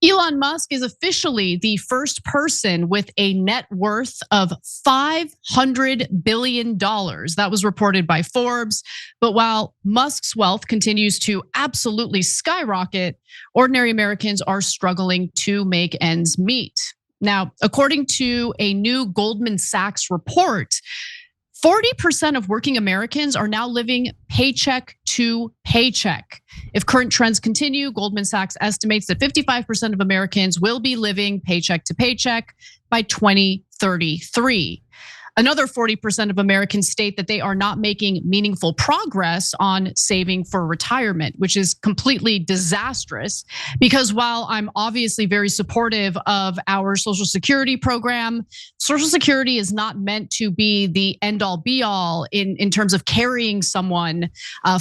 Elon Musk is officially the first person with a net worth of $500 billion. That was reported by Forbes. But while Musk's wealth continues to absolutely skyrocket, ordinary Americans are struggling to make ends meet. Now, according to a new Goldman Sachs report, 40% of working Americans are now living paycheck to paycheck. If current trends continue, Goldman Sachs estimates that 55% of Americans will be living paycheck to paycheck by 2033. Another 40% of Americans state that they are not making meaningful progress on saving for retirement, which is completely disastrous. Because while I'm obviously very supportive of our Social Security program, Social Security is not meant to be the end all be all in terms of carrying someone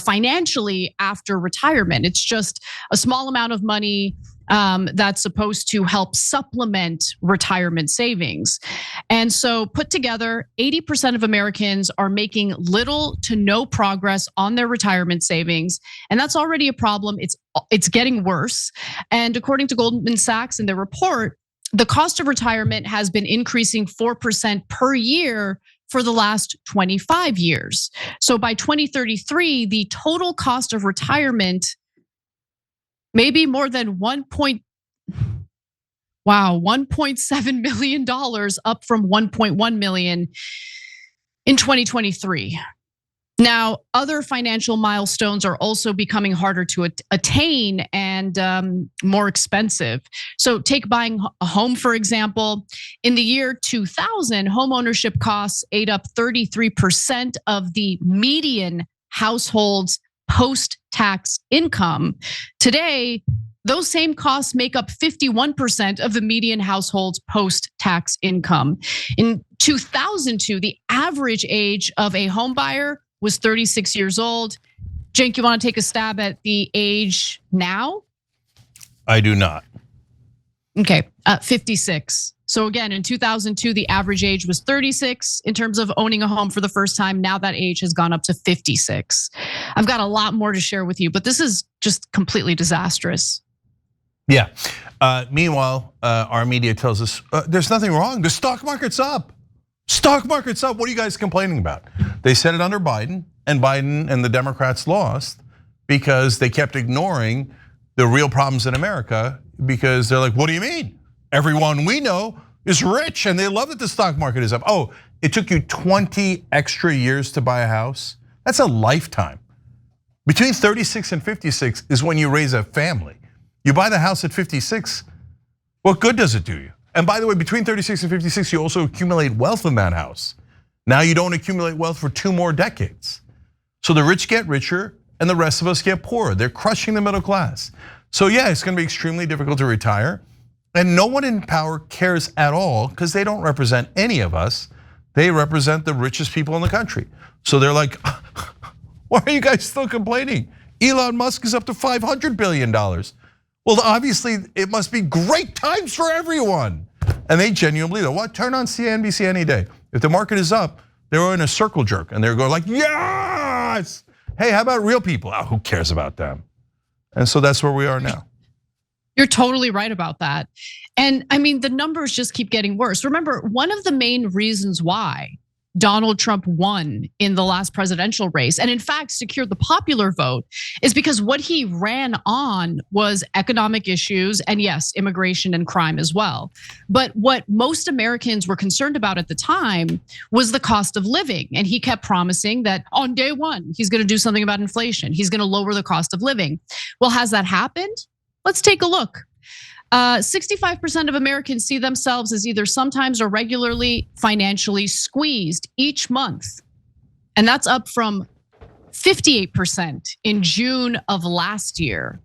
financially after retirement. It's just a small amount of money that's supposed to help supplement retirement savings. And so put together, 80% of Americans are making little to no progress on their retirement savings. And that's already a problem. It's getting worse. And according to Goldman Sachs in their report, the cost of retirement has been increasing 4% per year for the last 25 years. So by 2033, the total cost of retirement maybe more than $1.7 million, up from 1.1 million in 2023. Now, other financial milestones are also becoming harder to attain and more expensive. So take buying a home, for example. In the year 2000, home ownership costs ate up 33% of the median household's post-tax income. Today, those same costs make up 51% of the median household's post-tax income. In 2002, the average age of a home buyer was 36 years old. Cenk, you want to take a stab at the age now? I do not. Okay, 56. So again, in 2002, the average age was 36 in terms of owning a home for the first time. Now that age has gone up to 56. I've got a lot more to share with you, but this is just completely disastrous. Yeah. Meanwhile, our media tells us there's nothing wrong. The stock market's up. Stock market's up. What are you guys complaining about? They said it under Biden, and Biden and the Democrats lost because they kept ignoring the real problems in America because they're like, what do you mean? Everyone we know is rich and they love that the stock market is up. Oh, it took you 20 extra years to buy a house? That's a lifetime. Between 36 and 56 is when you raise a family. You buy the house at 56, what good does it do you? And by the way, between 36 and 56, you also accumulate wealth in that house. Now you don't accumulate wealth for 2 more decades. So the rich get richer and the rest of us get poorer. They're crushing the middle class. So yeah, it's gonna be extremely difficult to retire. And no one in power cares at all because they don't represent any of us. They represent the richest people in the country. So they're like, why are you guys still complaining? Elon Musk is up to $500 billion. Well, obviously it must be great times for everyone. And they genuinely believe, what? Turn on CNBC any day. If the market is up, they're in a circle jerk and they're going like, yes! Hey, how about real people? Oh, who cares about them? And so that's where we are now. You're totally right about that. And I mean, the numbers just keep getting worse. Remember, one of the main reasons why Donald Trump won in the last presidential race, and in fact secured the popular vote, is because what he ran on was economic issues and yes, immigration and crime as well. But what most Americans were concerned about at the time was the cost of living. And he kept promising that on day one, he's gonna do something about inflation. He's gonna lower the cost of living. Well, has that happened? Let's take a look. 65% of Americans see themselves as either sometimes or regularly financially squeezed each month. And that's up from 58% in June of last year.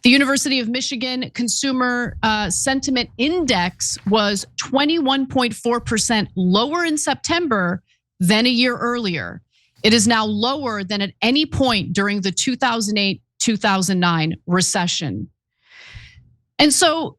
The University of Michigan Consumer Sentiment Index was 21.4% lower in September than a year earlier. It is now lower than at any point during the 2008-2009 recession. And so,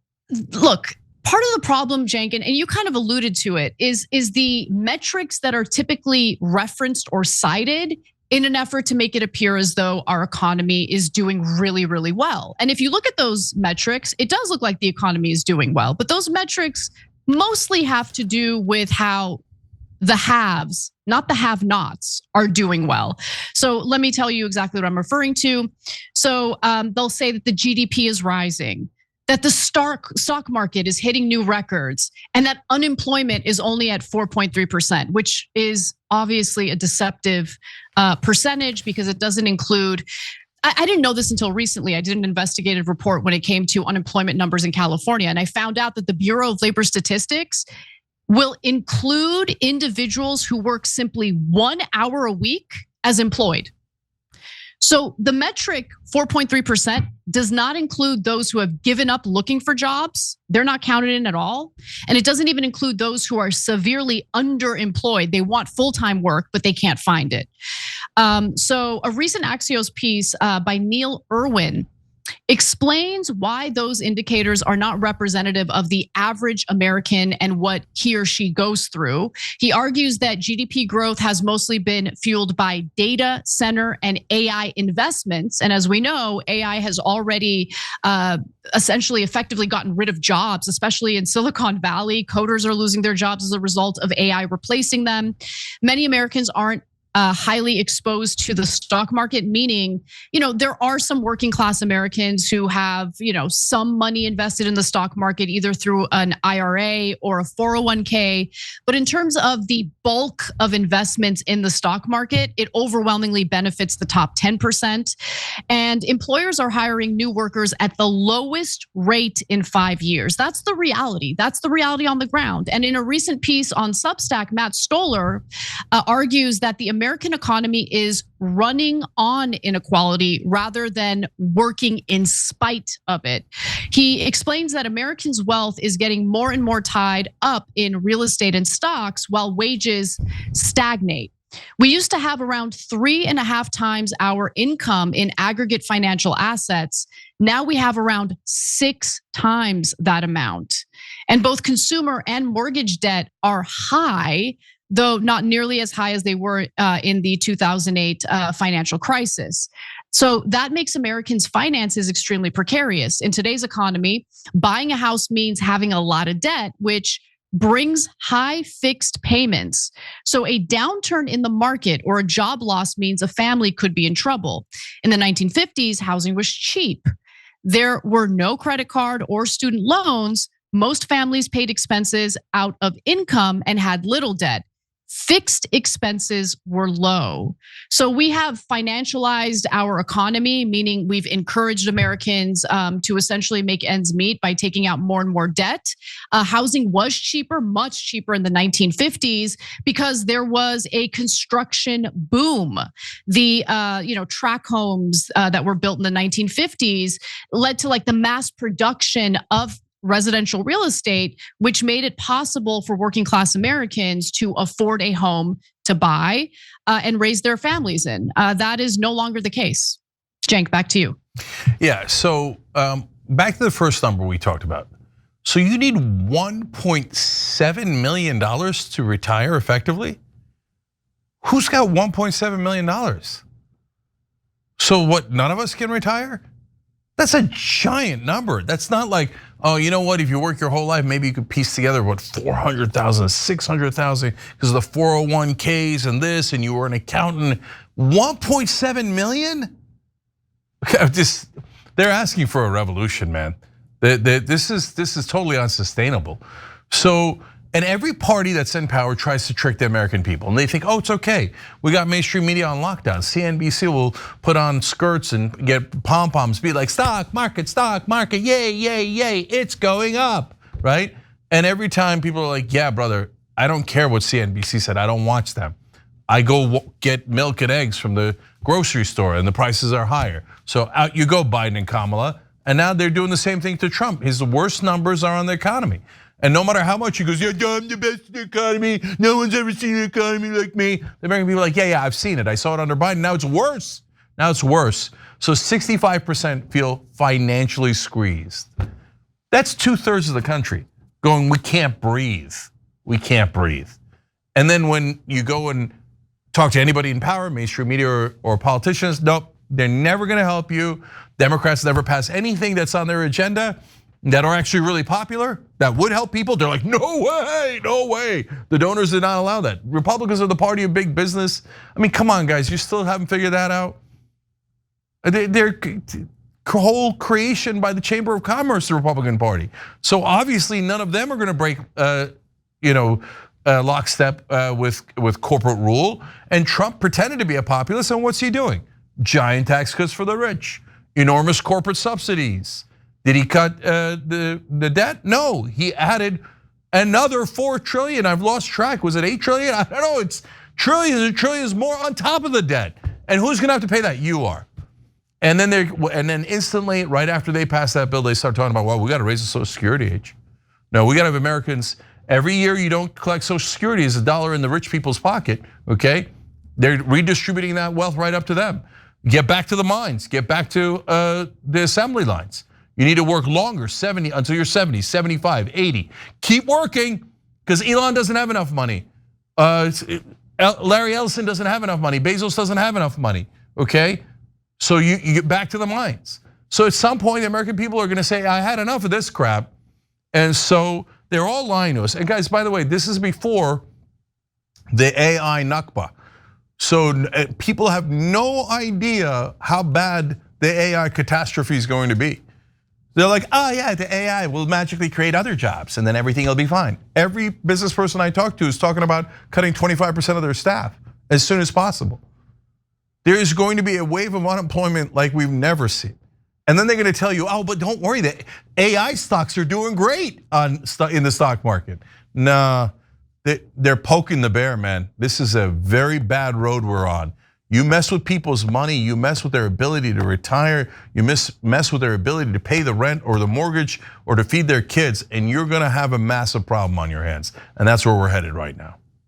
look, part of the problem, Cenk, and you kind of alluded to it, is the metrics that are typically referenced or cited in an effort to make it appear as though our economy is doing really, really well. And if you look at those metrics, it does look like the economy is doing well, but those metrics mostly have to do with how the haves, not the have-nots, are doing well. So let me tell you exactly what I'm referring to. So they'll say that the GDP is rising, that the stock market is hitting new records, and that unemployment is only at 4.3%, which is obviously a deceptive percentage because it doesn't include. I didn't know this until recently. I did an investigative report when it came to unemployment numbers in California, and I found out that the Bureau of Labor Statistics will include individuals who work simply 1 hour a week as employed. So the metric 4.3% does not include those who have given up looking for jobs. They're not counted in at all. And it doesn't even include those who are severely underemployed. They want full-time work, but they can't find it. So a recent Axios piece by Neil Irwin explains why those indicators are not representative of the average American and what he or she goes through. He argues that GDP growth has mostly been fueled by data center and AI investments. And as we know, AI has already essentially effectively gotten rid of jobs, especially in Silicon Valley. Coders are losing their jobs as a result of AI replacing them. Many Americans aren't highly exposed to the stock market, meaning, there are some working class Americans who have, some money invested in the stock market, either through an IRA or a 401k. But in terms of the bulk of investments in the stock market, it overwhelmingly benefits the top 10%. And employers are hiring new workers at the lowest rate in 5 years. That's the reality. That's the reality on the ground. And in a recent piece on Substack, Matt Stoller argues that the American economy is running on inequality rather than working in spite of it. He explains that Americans' wealth is getting more and more tied up in real estate and stocks while wages stagnate. We used to have around 3.5 times our income in aggregate financial assets. Now we have around 6 times that amount. And both consumer and mortgage debt are high, though not nearly as high as they were in the 2008 financial crisis. So that makes Americans' finances extremely precarious. In today's economy, buying a house means having a lot of debt, which brings high fixed payments. So a downturn in the market or a job loss means a family could be in trouble. In the 1950s, housing was cheap. There were no credit card or student loans. Most families paid expenses out of income and had little debt. Fixed expenses were low. So we have financialized our economy, meaning we've encouraged Americans to essentially make ends meet by taking out more and more debt. Housing was cheaper, much cheaper in the 1950s because there was a construction boom. The tract homes that were built in the 1950s led to like the mass production of residential real estate, which made it possible for working class Americans to afford a home to buy and raise their families in. That is no longer the case. Cenk, back to you. Yeah, so back to the first number we talked about. So you need $1.7 million to retire effectively? Who's got $1.7 million? So what, none of us can retire? That's a giant number. That's not like, oh, you know what? If you work your whole life, maybe you could piece together what 400,000, 600,000 because of the 401ks and this, and you were an accountant. 1.7 million? They're asking for a revolution, man. This is totally unsustainable. So, and every party that's in power tries to trick the American people. And they think, oh, it's okay. We got mainstream media on lockdown. CNBC will put on skirts and get pom-poms, be like, stock market, yay, yay, yay, it's going up, right? And every time people are like, yeah, brother, I don't care what CNBC said, I don't watch them. I go get milk and eggs from the grocery store and the prices are higher. So out you go, Biden and Kamala. And now they're doing the same thing to Trump. His worst numbers are on the economy. And no matter how much he goes, yeah, I'm the best in the economy. No one's ever seen an economy like me. The American people are like, yeah, I've seen it. I saw it under Biden. Now it's worse. So 65% feel financially squeezed. That's 2/3 of the country going, we can't breathe. And then when you go and Talk to anybody in power, mainstream media or politicians. Nope, they're never gonna help you. Democrats never pass anything that's on their agenda that are actually really popular, that would help people. They're like, no way, no way. The donors did not allow that. Republicans are the party of big business. I mean, come on, guys, you still haven't figured that out? Their whole creation by the Chamber of Commerce, the Republican Party. So obviously none of them are gonna break lockstep with corporate rule. And Trump pretended to be a populist, and what's he doing? Giant tax cuts for the rich, enormous corporate subsidies. Did he cut the debt? No, he added another 4 trillion. I've lost track. Was it 8 trillion? I don't know. It's trillions and trillions more on top of the debt. And who's gonna have to pay that? You are. And then instantly, right after they pass that bill, they start talking about, well, we got to raise the Social Security age. No, we got to have Americans. Every year you don't collect Social Security is $1 in the rich people's pocket. Okay, they're redistributing that wealth right up to them. Get back to the mines. Get back to the assembly lines. You need to work longer, 70 until you're 70, 75, 80. Keep working, because Elon doesn't have enough money. Larry Ellison doesn't have enough money. Bezos doesn't have enough money. Okay, so you get back to the mines. So at some point, the American people are going to say, I had enough of this crap, and so they're all lying to us. And guys, by the way, this is before the AI Nakba. So people have no idea how bad the AI catastrophe is going to be. They're like, oh yeah, the AI will magically create other jobs and then everything will be fine. Every business person I talk to is talking about cutting 25% of their staff as soon as possible. There is going to be a wave of unemployment like we've never seen. And then they're gonna tell you, oh, but don't worry, the AI stocks are doing great in the stock market. Nah, they're poking the bear, man. This is a very bad road we're on. You mess with people's money, you mess with their ability to retire, you mess with their ability to pay the rent or the mortgage or to feed their kids, and you're gonna have a massive problem on your hands. And that's where we're headed right now.